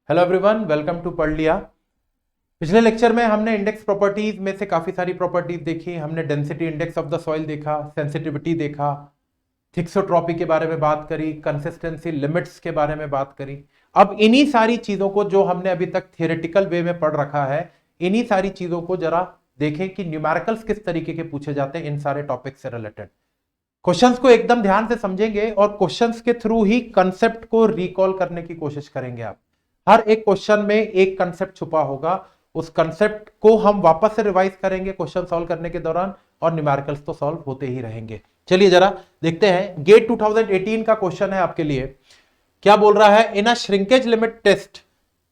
Hello everyone, welcome to पढ़ लिया। पिछले लेक्चर में हमने इंडेक्स प्रॉपर्टीज में से काफी सारी प्रॉपर्टीज देखी। हमने density index of the soil देखा, सेंसिटिविटी देखा, थिक्सोट्रॉपी के बारे में बात करी, कंसिस्टेंसी लिमिट्स के बारे में बात करी। अब इन्हीं सारी चीजों को जो हमने अभी तक थियोरेटिकल वे में पढ़ रखा है, इन्हीं सारी चीजों को जरा देखें कि न्यूमेरिकल्स किस तरीके के पूछे जाते हैं इन सारे टॉपिक से रिलेटेड। क्वेश्चंस को एकदम ध्यान से समझेंगे और क्वेश्चंस के थ्रू ही कंसेप्ट को रिकॉल करने की कोशिश करेंगे आप। हर एक क्वेश्चन में एक कंसेप्ट छुपा होगा, उस कंसेप्ट को हम वापस से रिवाइज करेंगे क्वेश्चन सॉल्व करने के दौरान, और न्यूमेरिकल्स तो सॉल्व होते ही रहेंगे। चलिए जरा देखते हैं। गेट 2018 का क्वेश्चन है आपके लिए। क्या बोल रहा है? In a shrinkage limit test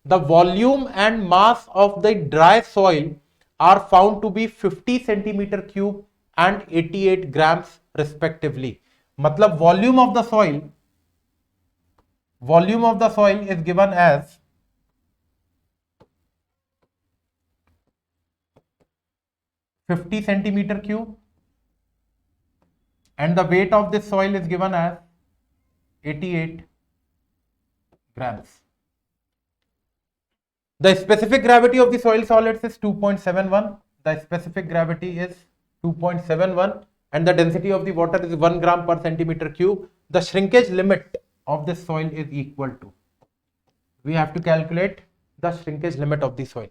the volume and mass of the dry soil are found to be 50 centimetre cube and 88 grams respectively. मतलब volume of the soil is given as 50 centimeter cube and the weight of this soil is given as 88 grams. The specific gravity of the soil solids is 2.71. The specific gravity is 2.71 and the density of the water is 1 gram per centimeter cube. The shrinkage limit of this soil is equal to, we have to calculate the shrinkage limit of the soil.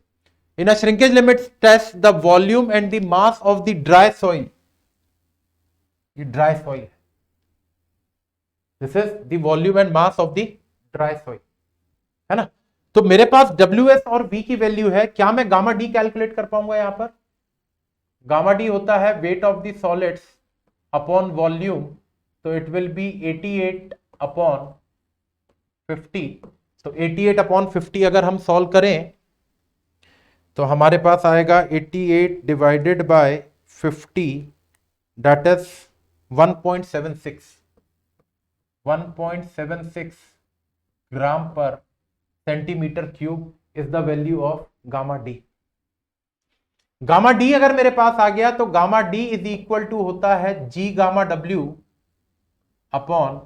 In a shrinkage limit test, the volume and the mass of the dry soil, ये dry soil है, this is the volume and mass of the dry soil, है ना। तो मेरे पास WS और V की value है। क्या मैं गामा D कैलकुलेट कर पाऊंगा? यहां पर गामा D होता है weight of the solids upon volume, तो इट विल बी 88 अपॉन 50। तो 88 अपॉन 50 अगर हम सॉल्व करें तो हमारे पास आएगा 88 divided by 50, that is 1.76 gram per centimetre cube is the value of gamma D. Gamma D अगर मेरे पास आ गया तो gamma D is equal to होता है G gamma W upon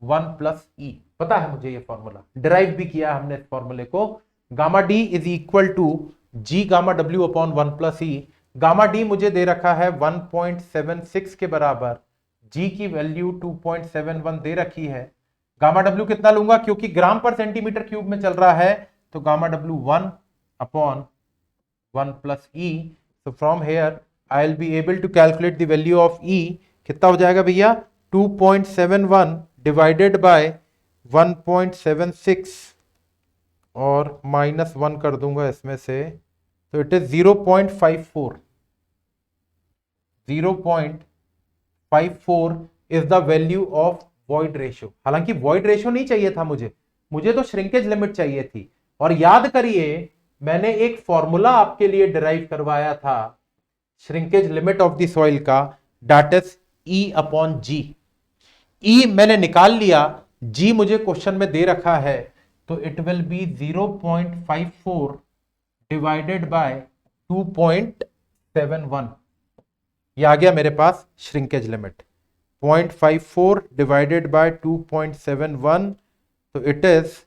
1 plus E. पता है मुझे ये फॉर्मूला, डिराइव भी किया हमने इस फॉर्मूले को। Gamma D is equal to G gamma W upon 1 plus E. Gamma D मुझे दे रखा है 1.76 के बराबर, जी की वैल्यू 2.71 दे रखी है। गामा डब्ल्यू कितना लूंगा? क्योंकि ग्राम पर सेंटीमीटर क्यूब में चल रहा है, तो gamma W 1 upon 1 plus E. So from here I will be able to calculate the value of E. कितना हो जाएगा भैया? 2.71 डिवाइडेड बाय 1.76 और -1 कर दूंगा इसमें से, तो it is 0.54 is the value of void ratio. हालांकि वॉइड रेशियो नहीं चाहिए था मुझे तो श्रिंकेज लिमिट चाहिए थी। और याद करिए मैंने एक फॉर्मूला आपके लिए डिराइव करवाया था shrinkage limit of the soil का, दैट इज ई अपॉन जी। ई मैंने निकाल लिया, जी मुझे क्वेश्चन में दे रखा है, तो it will be 0.54 divided by 2.71। ये आ गया मेरे पास श्रिंकेज लिमिट। 0.54 डिवाइडेड बाय 2.71, तो इट इज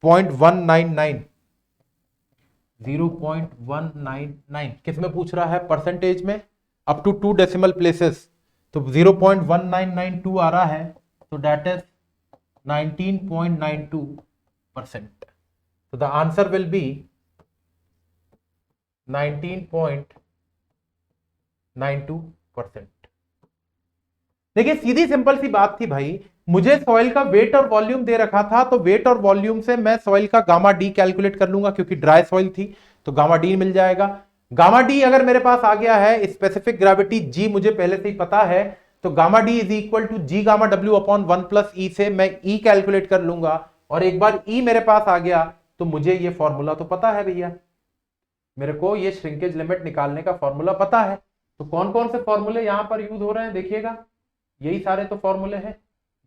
0.199। 0.199 किस में पूछ रहा है? परसेंटेज में, अप टू 2 डेसिमल प्लेसेस। तो 0.1992 आ रहा है, तो that is 19.92%. So the answer will be 19.92%. देखिए सीधी सिंपल सी बात थी भाई। मुझे सॉइल का वेट और वॉल्यूम दे रखा था, तो वेट और वॉल्यूम से मैं सॉइल का गामा डी कैलकुलेट कर लूंगा, क्योंकि ड्राई सॉइल थी तो गामा डी मिल जाएगा। गामा डी अगर मेरे पास आ गया है, स्पेसिफिक ग्रेविटी जी मुझे पहले से ही पता है, तो gamma D is equal to G gamma W upon 1 plus E से मैं ई कैलकुलेट कर लूंगा। और एक बार ई मेरे पास आ गया तो मुझे ये फॉर्मूला तो पता है भैया, मेरे को ये श्रिंकेज लिमिट निकालने का फॉर्मूला पता है। तो कौन कौन से फॉर्मूले यहां पर यूज हो रहे हैं देखिएगा, यही सारे तो फॉर्मूले हैं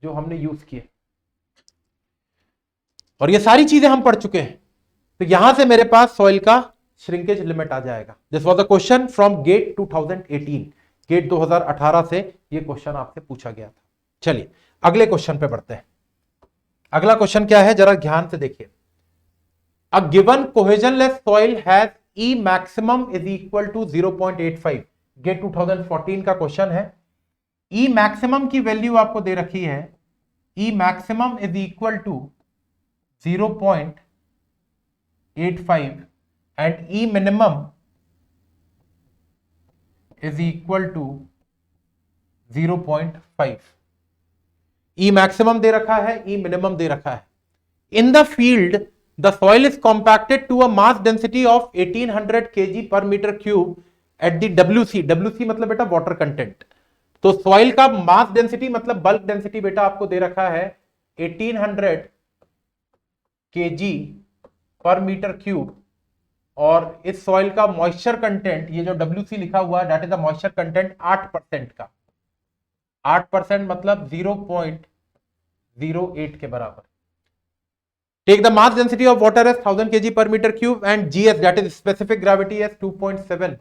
जो हमने यूज किए, और ये सारी चीजें हम पढ़ चुके हैं। तो यहां से मेरे पास सॉइल का श्रिंकेज लिमिट आ जाएगा। This was a question from GATE 2018। GATE 2018 से ये क्वेश्चन आपसे पूछा गया था। चलिए अगले क्वेश्चन पे बढ़ते हैं। अगला क्वेश्चन क्या है जरा ध्यान से देखिए। A given cohesionless soil has E maximum is equal to 0.85. ये 2014 का क्वेश्चन है। E maximum की वैल्यू आपको दे रखी है, E maximum is equal to 0.85 and E minimum is equal to 0.5. E maximum दे रखा है, E minimum दे रखा है। In the field, the soil is compacted to a mass density of 1800 kg per meter cube at the WC. WC मतलब बेटा water content. तो soil का mass density मतलब bulk density बेटा आपको दे रखा है 1800 kg पर मीटर क्यूब, और इस सॉइल का मॉइस्चर कंटेंट, ये जो WC लिखा हुआ है that is the moisture content 8% का। 8% मतलब 0.08 के बराबर। Take the mass density of water as 1000 kg per meter cube and GS, that is specific gravity, as 2.7.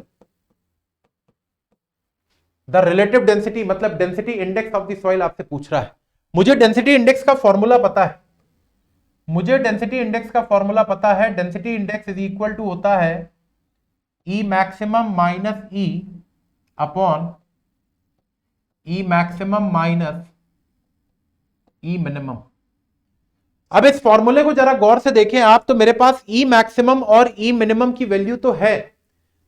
The relative density मतलब density index of the soil आपसे पूछ रहा है। मुझे density index का फॉर्मूला पता है, density index is equal to होता है E maximum minus E upon E maximum minus E minimum। अब इस फॉर्मूले को जरा गौर से देखें आप, तो मेरे पास E मैक्सिमम और E मिनिमम की वैल्यू तो है,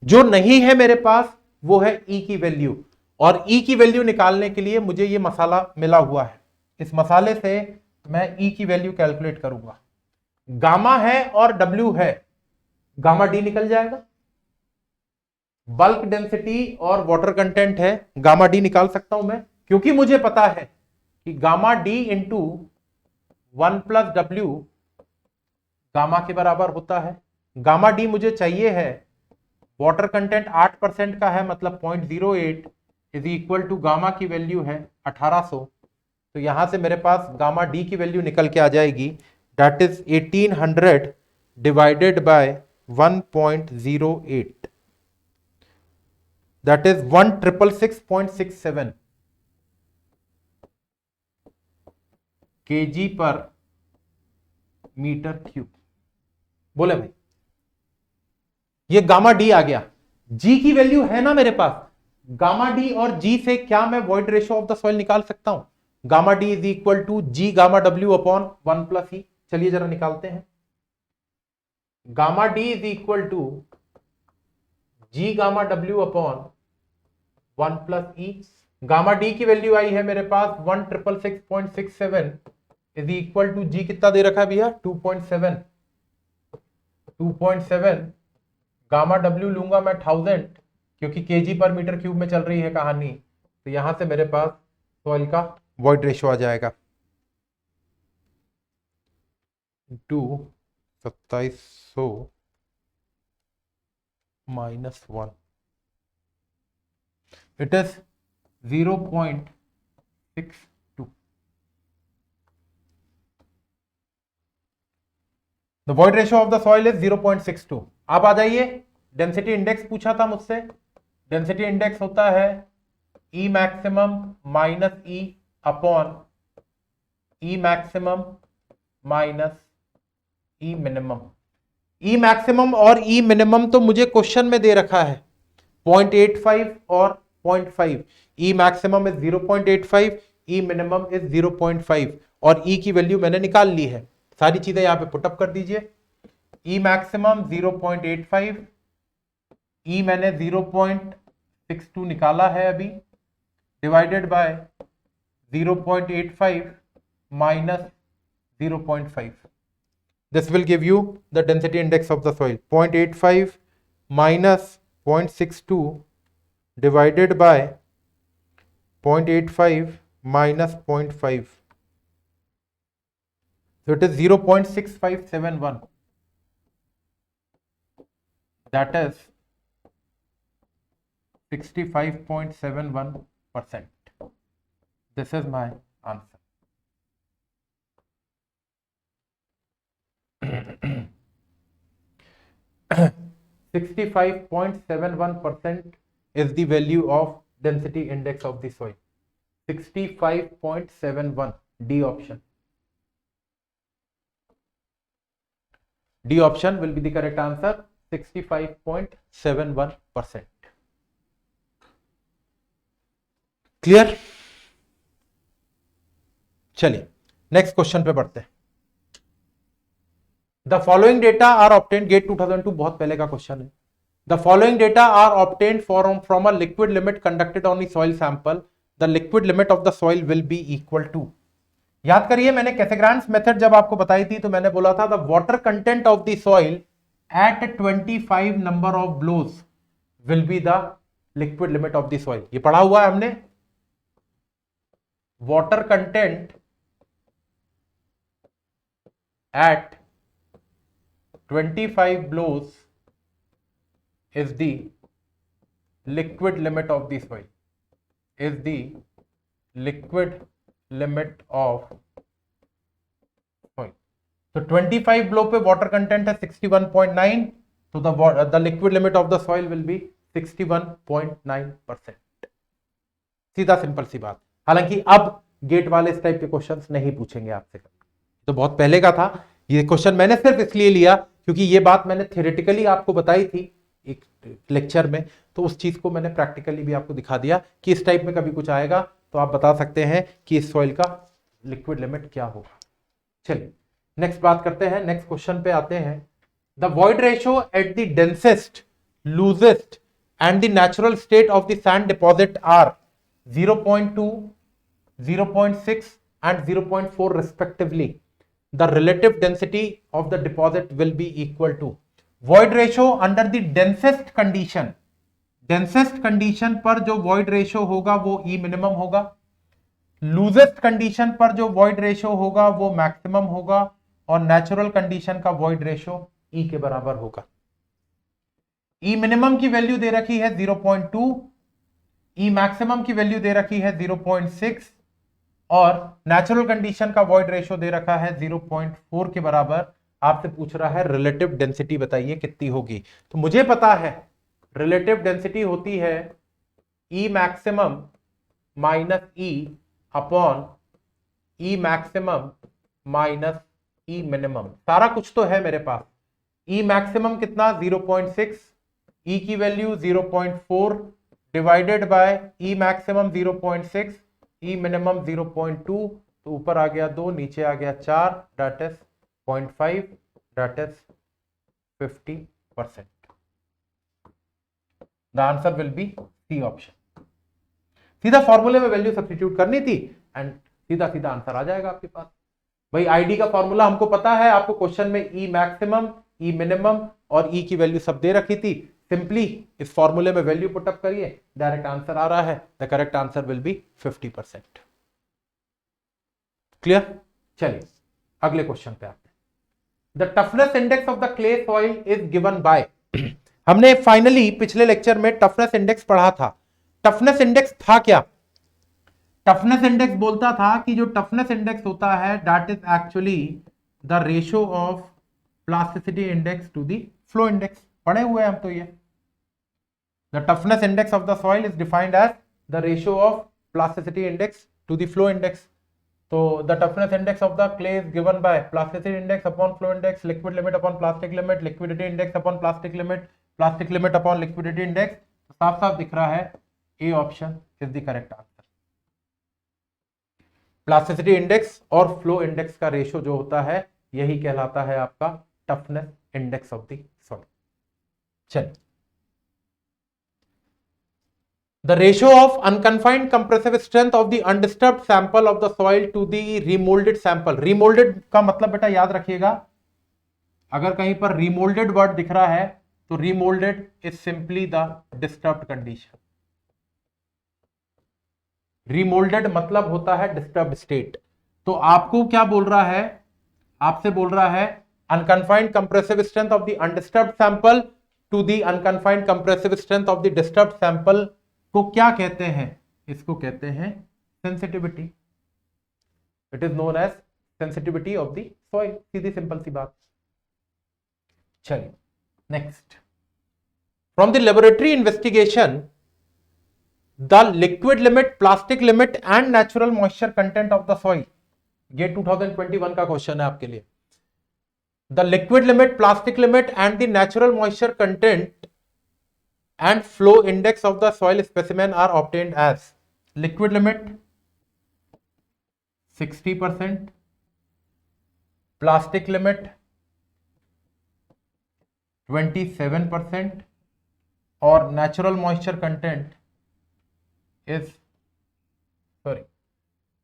जो नहीं है मेरे पास वो है E की वैल्यू, और E की वैल्यू निकालने के लिए मुझे ये मसाला मिला हुआ है। इस मसाले से मैं E की वैल्यू कैलकुलेट करूंगा। गामा है और W है, गामा D निकल जाएगा। बल्क डेंसिटी और वाटर कंटेंट है, गामा D निकाल सकता हूं मैं, क्योंकि मुझे पता है कि gamma D into 1 plus W gamma के बराबर होता है। गामा D मुझे चाहिए है, वाटर कंटेंट 8% का है मतलब 0.08 इज इक्वल टू गामा की वैल्यू है 1800। तो यहां से मेरे पास गामा D की वैल्यू निकल के आ जाएगी, that is 1800 divided by 1.08, that is 1666.67 kg पर मीटर क्यूब। बोले भाई ये गामा डी आ गया, जी की वैल्यू है ना मेरे पास, गामा डी और जी से क्या मैं void ratio of the soil निकाल सकता हूं। Gamma D is equal to G gamma W upon 1 plus E. चलिए जरा निकालते हैं। Gamma D is equal to G gamma W upon 1 plus E. Gamma D की वैल्यू आई है मेरे पास 1666.67 इज इक्वल टू जी कितना दे रखा है भैया 2.7। गामा डब्ल्यू लूंगा मैं 1000, क्योंकि केजी पर मीटर क्यूब में चल रही है कहानी, तो यहां से मेरे पास सॉइल का वॉइड रेशियो आ जाएगा 2700 minus 1, it is 0.62। The void ratio of the soil is 0.62। आप आ जाइए, डेंसिटी इंडेक्स पूछा था मुझसे। डेंसिटी इंडेक्स होता है E maximum minus E upon E maximum minus E minimum. E maximum और E मिनिमम तो मुझे क्वेश्चन में दे रखा है 0.85 और 0.5। E maximum is 0.85, E minimum is 0.5 और E की वैल्यू मैंने निकाल ली है। सारी चीजें यहां पे पुटअप कर दीजिए। E मैक्सिमम 0.85, E मैंने 0.62 निकाला है अभी, divided by 0.85 minus 0.5। This will give you the density index of the soil. 0.85 minus 0.62 divided by 0.85 minus 0.5, so it is 0.6571, that is 65.71%. This is my answer. (65.71% is the value of density index of the soil. 65.71, D option. D option will be the correct answer, 65.71%। Clear? चलिए next question पे बढ़ते हैं। The following data are obtained, GATE 2002 बहुत पहले का question है। The following data are obtained from a liquid limit conducted on the soil sample, the liquid limit of the soil will be equal to. याद करिए मैंने कैसेग्रांस method जब आपको बताई थी तो मैंने बोला था the water content of the soil at 25 number of blows will be the liquid limit of the soil. ये पढ़ा हुआ है हमने, water content at 25 blows is the liquid limit of the soil, is the liquid limit of soil। तो 25 blow पे water content है 61.9, तो the liquid limit of the soil will be 61.9%। सीधा सिंपल सी बात। हालांकि अब गेट वाले इस टाइप के क्वेश्चंस नहीं पूछेंगे आपसे, तो बहुत पहले का था ये क्वेश्चन। मैंने सिर्फ इसलिए लिया क्योंकि ये बात मैंने थियोरेटिकली आपको बताई थी एक लेक्चर में, तो उस चीज को मैंने प्रैक्टिकली भी आपको दिखा दिया कि इस टाइप में कभी कुछ आएगा तो आप बता सकते हैं कि इस सॉइल का लिक्विड लिमिट क्या होगा। चलिए नेक्स्ट बात करते हैं, नेक्स्ट क्वेश्चन पे आते हैं। The void ratio at the densest, loosest and the natural state of the sand deposit are 0.2, 0.6 and 0.4 respectively। The relative density of the deposit will be equal to, void ratio under the densest condition, densest condition पर जो void ratio होगा वो E minimum होगा, looseस्ट condition पर जो void ratio होगा वो maximum होगा, और natural condition का void ratio E के बराबर होगा। E minimum की वैल्यू दे रखी है 0.2, E maximum की वैल्यू दे रखी है 0.6, और नेचुरल कंडीशन का वॉइड रेशियो दे रखा है 0.4 के बराबर। आपसे पूछ रहा है रिलेटिव डेंसिटी बताइए कितनी होगी। तो मुझे पता है रिलेटिव डेंसिटी होती है E maximum minus E upon E maximum minus E minimum. सारा कुछ तो है मेरे पास। E मैक्सिमम कितना 0.6, E की value 0.4 divided by E maximum 0.6, E minimum 0.2, तो ऊपर आ गया 2, नीचे आ गया 4, that is 0.5, that is 50%। The answer will be C option. सीधा फॉर्मूले में वैल्यू सब्स्टिट्यूट करनी थी एंड सीधा सीधा आंसर आ जाएगा आपके पास। भाई आईडी का फॉर्मूला हमको पता है, आपको क्वेश्चन में E मैक्सिमम, E मिनिमम और E की वैल्यू सब दे रखी थी। सिंपली इस फॉर्मूले में वैल्यू पुटअप करिए, डायरेक्ट आंसर आ रहा है। The correct answer will B 50%। Clear? चलिए अगले क्वेश्चन पे आते हैं। The toughness index of the clay soil is given by. हमने फाइनली पिछले लेक्चर में टफनेस इंडेक्स पढ़ा था। टफनेस इंडेक्स था क्या? टफनेस इंडेक्स बोलता था कि जो टफनेस इंडेक्स होता है that is actually the ratio of plasticity index to the flow index. पढ़े हुए हैं हम तो ये। The toughness index of the soil is defined as the ratio of plasticity index to the flow index. So the toughness index of the clay is given by plasticity index upon flow index, liquid limit upon plastic limit, liquidity index upon plastic limit upon liquidity index। तो साफ साफ दिख रहा है A option is the correct answer। Plasticity index और flow index का ratio जो होता है यही कहलाता है आपका toughness index of the soil. चलिए, the ratio of unconfined compressive strength of the undisturbed sample of the soil to the remolded sample। remolded का मतलब बेटा याद रखिएगा, अगर कहीं पर remolded वर्ड दिख रहा है तो remolded is simply the disturbed condition। remolded मतलब होता है disturbed state। तो आपको क्या बोल रहा है? आपसे बोल रहा है unconfined compressive strength of the undisturbed sample to the unconfined compressive strength of the disturbed sample को क्या कहते हैं? इसको कहते हैं sensitivity. It is known as sensitivity of the soil. सीधी सिंपल सी बात। चलिए next, from the laboratory investigation the liquid limit, plastic limit and natural moisture content of the soil. ये 2021 का क्वेश्चन है आपके लिए। The liquid limit, plastic limit and the natural moisture content and flow index of the soil specimen are obtained as liquid limit 60%, plastic limit 27% और natural moisture content is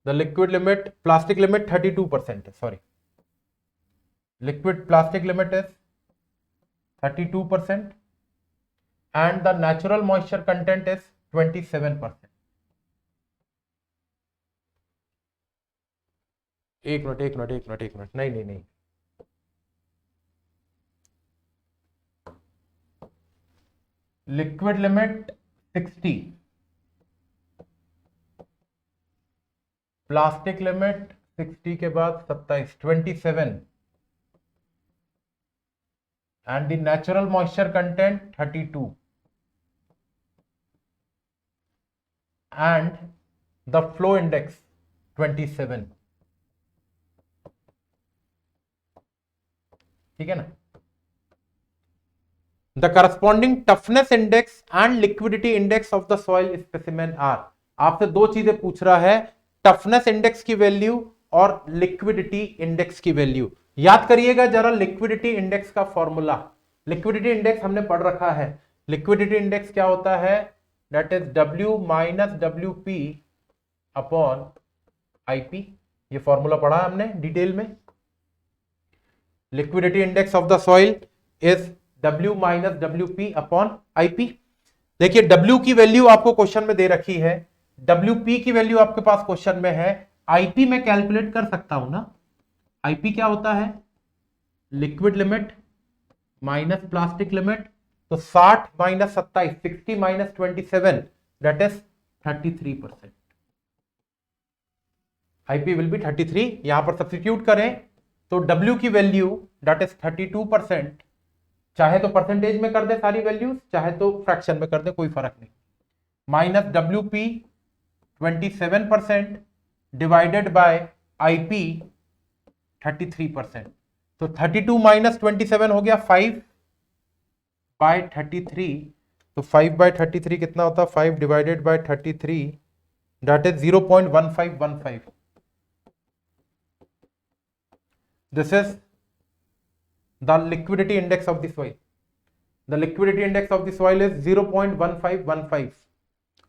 the liquid limit, plastic limit 32%, liquid plastic limit is 32% and the natural moisture content is 27%. एक minute नहीं liquid limit 60, plastic limit 60 के बाद 27, 27 and the natural moisture content 32 and the flow index 27. ठीक है ना? The corresponding toughness index and liquidity index of the soil specimen are, आपसे दो चीजें पूछ रहा है, टफनेस इंडेक्स की वैल्यू और लिक्विडिटी इंडेक्स की वैल्यू। याद करिएगा जरा लिक्विडिटी इंडेक्स का फॉर्मूला, लिक्विडिटी इंडेक्स हमने पढ़ रखा है। लिक्विडिटी इंडेक्स क्या होता है? That is W minus WP upon IP। ये फॉर्मूला पढ़ा है हमने डिटेल में। Liquidity index of the soil is W minus WP upon IP। देखिए W की वैल्यू आपको क्वेश्चन में दे रखी है, WP की वैल्यू आपके पास क्वेश्चन में है, IP में कैलकुलेट कर सकता हूं ना। IP क्या होता है? Liquid limit minus plastic limit, तो 60 minus 27, 60 minus 27 that is 33%। IP will be 33। यहां पर सब्स्टिट्यूट करें तो W की वैल्यू दैट इज 32%, चाहे तो परसेंटेज में कर दे सारी वैल्यूज, चाहे तो फ्रैक्शन में कर दे, कोई फर्क नहीं। Minus WP 27% divided by IP 33%, तो 32 माइनस 27 हो गया 5 बाय 33, तो 5 बाय 33 कितना होता है? 5 divided by 33 that is 0.1515। This is the liquidity index of the soil. The liquidity index of the soil is 0.1515।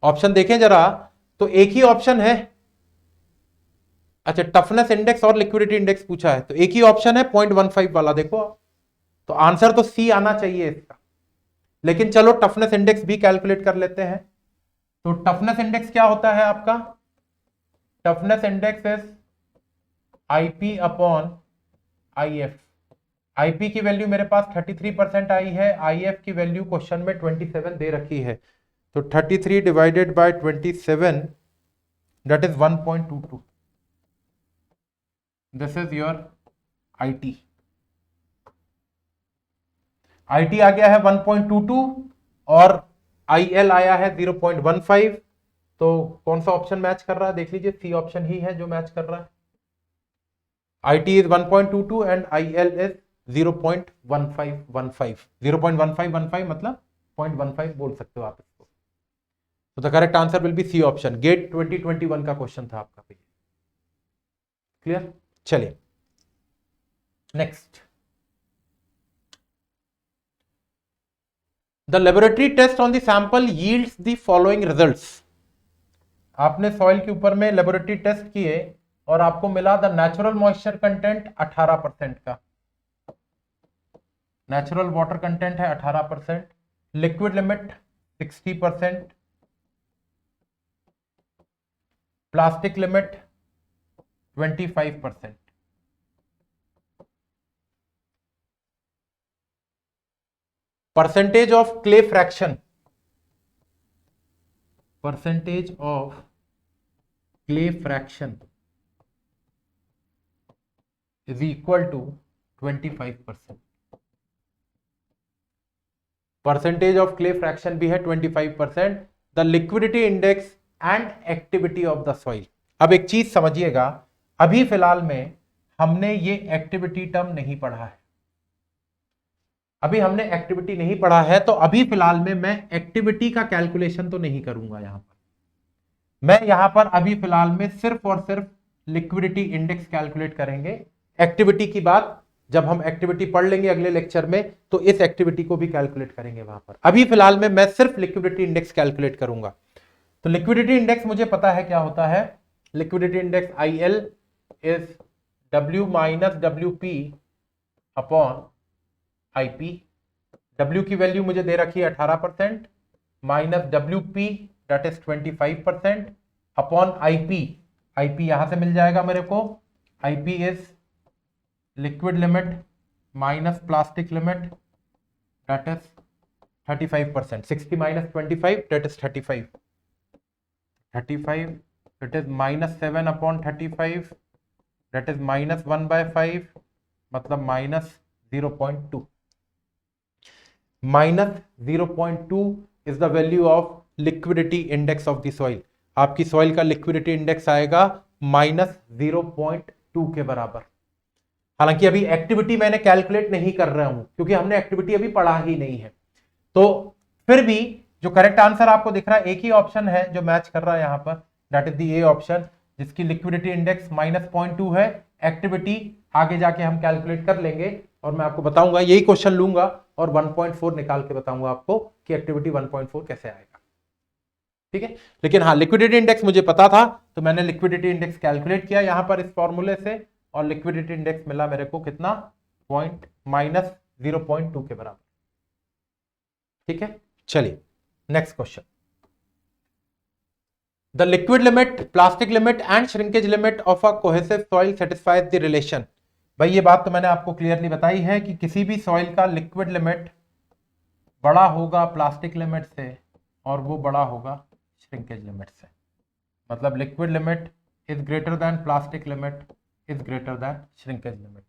Option देखें जरा, तो एक ही ऑप्शन है, अच्छा टफनेस इंडेक्स और लिक्विडिटी इंडेक्स पूछा है, तो एक ही ऑप्शन है 0.15 वाला। देखो तो आंसर तो सी आना चाहिए इसका, लेकिन चलो टफनेस इंडेक्स भी कैलकुलेट कर लेते हैं। तो टफनेस इंडेक्स क्या होता है आपका? Toughness index is IP upon IF। IP की वैल्यू मेरे पास 33% आई है, IF की वैल्यू क्वेश्चन में 27 दे रखी है, तो 33 divided by 27 that is 1.22। This is your IT। IT आ गया है 1.22 और IL आया है 0.15, तो कौन सा ऑप्शन मैच कर रहा है? देख लीजिए, सी ऑप्शन ही है जो मैच कर रहा है। IT is 1.22 and IL is 0.1515। 0.1515 मतलब 0.15 बोल सकते हो आप इसको। तो the correct answer will be C option. GATE 2021 का क्वेश्चन था आपका। क्लियर? चलिए next, the laboratory test on the sample yields the following results. आपने सॉइल के ऊपर में लेबोरेटरी टेस्ट किए और आपको मिला द नेचुरल मॉइस्चर कंटेंट 18% का, नेचुरल वाटर कंटेंट है 18%, liquid limit 60%, plastic limit 25%। Percentage of clay fraction, percentage of clay fraction is equal to 25%। Percentage of clay fraction भी है 25%। The liquidity index and activity of the soil. अब एक चीज समझिएगा, अभी फिलहाल में हमने ये एक्टिविटी टर्म नहीं पढ़ा है, अभी हमने एक्टिविटी नहीं पढ़ा है, तो अभी फिलहाल में मैं एक्टिविटी का कैलकुलेशन तो नहीं करूंगा। यहां पर मैं यहां पर अभी फिलहाल में सिर्फ और सिर्फ लिक्विडिटी इंडेक्स कैलकुलेट करेंगे। एक्टिविटी की बात जब हम एक्टिविटी पढ़ लेंगे अगले लेक्चर में, तो इस एक्टिविटी को भी कैलकुलेट करेंगे वहां पर। अभी फिलहाल में मैं सिर्फ लिक्विडिटी इंडेक्स कैलकुलेट करूंगा। तो लिक्विडिटी इंडेक्स मुझे पता है क्या होता है। Liquidity index IL is W minus WP upon IP। W की वैल्यू मुझे दे रखी है 18% minus WP that is 25% upon IP। IP यहां से मिल जाएगा मेरे को। IP is liquid limit minus plastic limit that is 35%। 60 minus 25 that is 35। 35 it is minus 7 upon 35 that is minus 1/5 मतलब minus 0.2। Minus 0.2 is the value of liquidity index of the soil. आपकी soil का liquidity index आएगा minus 0.2 के बराबर। हालांकि अभी activity मैंने calculate नहीं कर रहा हूं क्योंकि हमने एक्टिविटी अभी पढ़ा ही नहीं है। तो फिर भी जो करेक्ट आंसर आपको दिख रहा है, एक ही ऑप्शन है जो मैच कर रहा है यहां पर, that is the A option, जिसकी लिक्विडिटी इंडेक्स माइनस 0.2 है। एक्टिविटी आगे जाके हम कैलकुलेट कर लेंगे और मैं आपको बताऊंगा, यही क्वेश्चन लूंगा और 1.4 निकाल के बताऊंगा आपको कि एक्टिविटी 1.4 कैसे आएगा। ठीक है, लेकिन हाँ लिक्विडिटी इंडेक्स मुझे पता था तो मैंने लिक्विडिटी इंडेक्स कैलकुलेट किया यहां पर इस फॉर्मूले से, और लिक्विडिटी इंडेक्स मिला मेरे को कितना, माइनस 0.2 के बराबर। ठीक है, चलिए next question. The liquid limit, plastic limit and shrinkage limit of a cohesive soil satisfies the relation. भाई ये बात तो मैंने आपको क्लियरली बताई है कि किसी भी सॉइल का लिक्विड लिमिट बड़ा होगा प्लास्टिक लिमिट से और वो बड़ा होगा श्रिंकेज लिमिट से। मतलब liquid limit is greater than plastic limit is greater than shrinkage limit.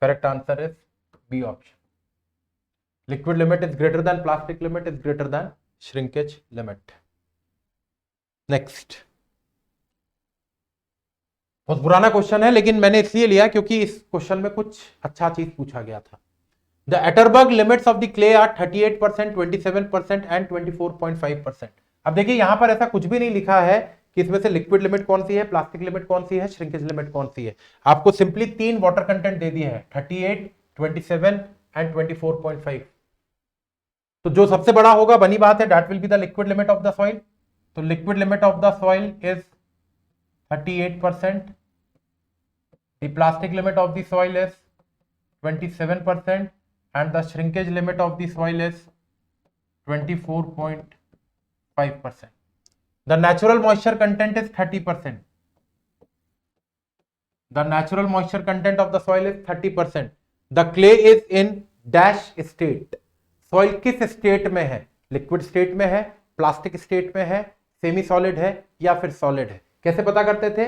Correct answer is B option. Liquid limit is greater than plastic limit is greater than shrinkage limit. Next, बहुत पुराना question है लेकिन मैंने इसलिए लिया क्योंकि इस question में कुछ अच्छा चीज पूछा गया था। The Atterberg limits of the clay are 38%, 27% and 24.5%। अब देखिए यहां पर ऐसा कुछ भी नहीं लिखा है कि इसमें से लिक्विड लिमिट कौन सी है, प्लास्टिक लिमिट कौन सी है, श्रिंकेज लिमिट कौन सी है। आपको सिंपली 3 वाटर कंटेंट दे दिए हैं, 38, 27 एंड 24.5। तो जो सबसे बड़ा होगा बनी बात है, that will be the liquid limit of the soil. तो liquid limit of the soil is 38%, the plastic limit of the soil is 27% and the shrinkage limit of the soil is 24.5%. The natural moisture content is 30%. The natural moisture content of the soil is 30%. The clay is in dash state. Soil किस state में है, liquid state में है, plastic state में है, semi solid है या फिर सॉलिड है। कैसे पता करते थे,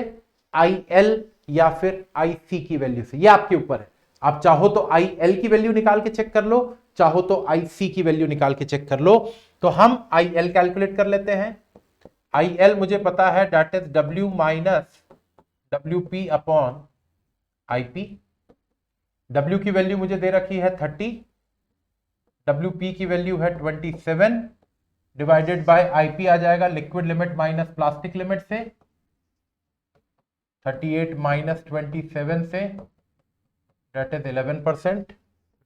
IL या फिर IC की वैल्यू से। ये आपके ऊपर है, आप चाहो तो IL की वैल्यू निकाल के चेक कर लो, चाहो तो IC की वैल्यू निकाल के चेक कर लो। तो हम IL कैलकुलेट कर लेते हैं। IL मुझे पता है that is W minus WP upon IP। W की वैल्यू मुझे दे रखी है 30, WP की वैल्यू है 27 डिवाइडेड बाय IP आ जाएगा liquid limit minus plastic limit से, 38 minus 27 say that is 11%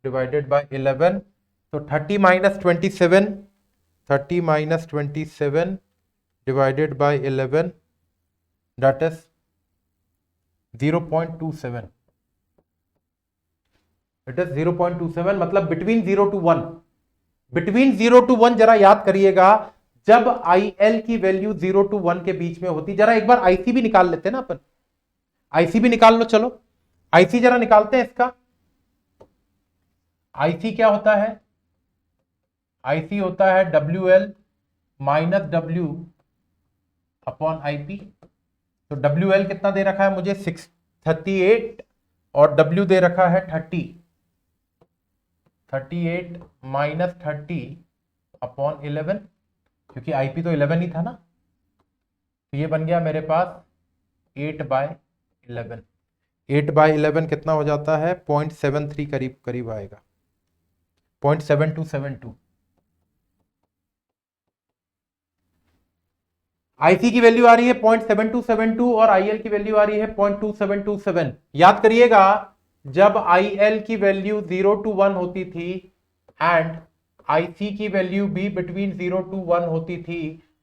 divided by 11। तो 30 minus 27, 30 minus 27 divided by 11 that is 0.27। It is 0.27, मतलब बिटवीन 0 to 1। बिटवीन 0 to 1 जरा याद करिएगा, जब IL की वैल्यू 0 to 1 के बीच में होती, जरा एक बार IC भी निकाल लेते हैं ना अपन, IC भी निकाल लो। चलो IC जरा निकालते हैं इसका। IC क्या होता है, IC होता है WL minus W upon IP। तो WL कितना दे रखा है मुझे 38 और W दे रखा है 30, 38 माइनस 30 अपॉन 11, क्योंकि IP तो 11 ही था ना। तो ये बन गया मेरे पास 8/11। 8/11 कितना हो जाता है, 0.73 करीब करीब आएगा, 0.7272। IC की वैल्यू आ रही है 0.7272 और IL की वैल्यू आ रही है 0.2727। याद करिएगा, जब IL की वैल्यू 0 to 1 होती थी एंड IC की वैल्यू भी बिटवीन 0 to 1 होती थी,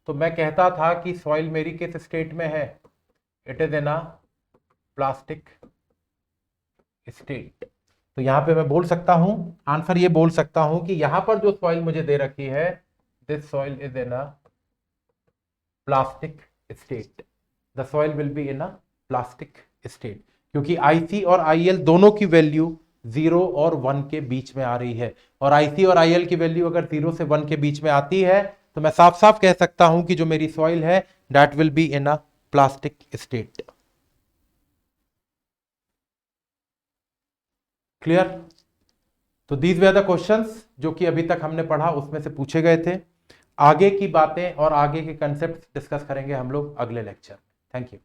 तो मैं कहता था कि सॉइल मेरी किस स्टेट में है, it is in a plastic state. तो यहां पे मैं बोल सकता हूं, आंसर ये बोल सकता हूं कि यहां पर जो सॉइल मुझे दे रखी है, this soil is in a plastic state. The soil will be in a plastic state, क्योंकि IC और IL दोनों की वैल्यू 0 और 1 के बीच में आ रही है, और IC और IL की वैल्यू अगर 0 से 1 के बीच में आती है तो मैं साफ साफ कह सकता हूं कि जो मेरी सॉइल है that will be in a plastic state. Clear? तो दीज वे द क्वेश्चंस जो कि अभी तक हमने पढ़ा उसमें से पूछे गए थे। आगे की बातें और आगे के कंसेप्ट डिस्कस करेंगे हम लोग अगले लेक्चर। Thank you.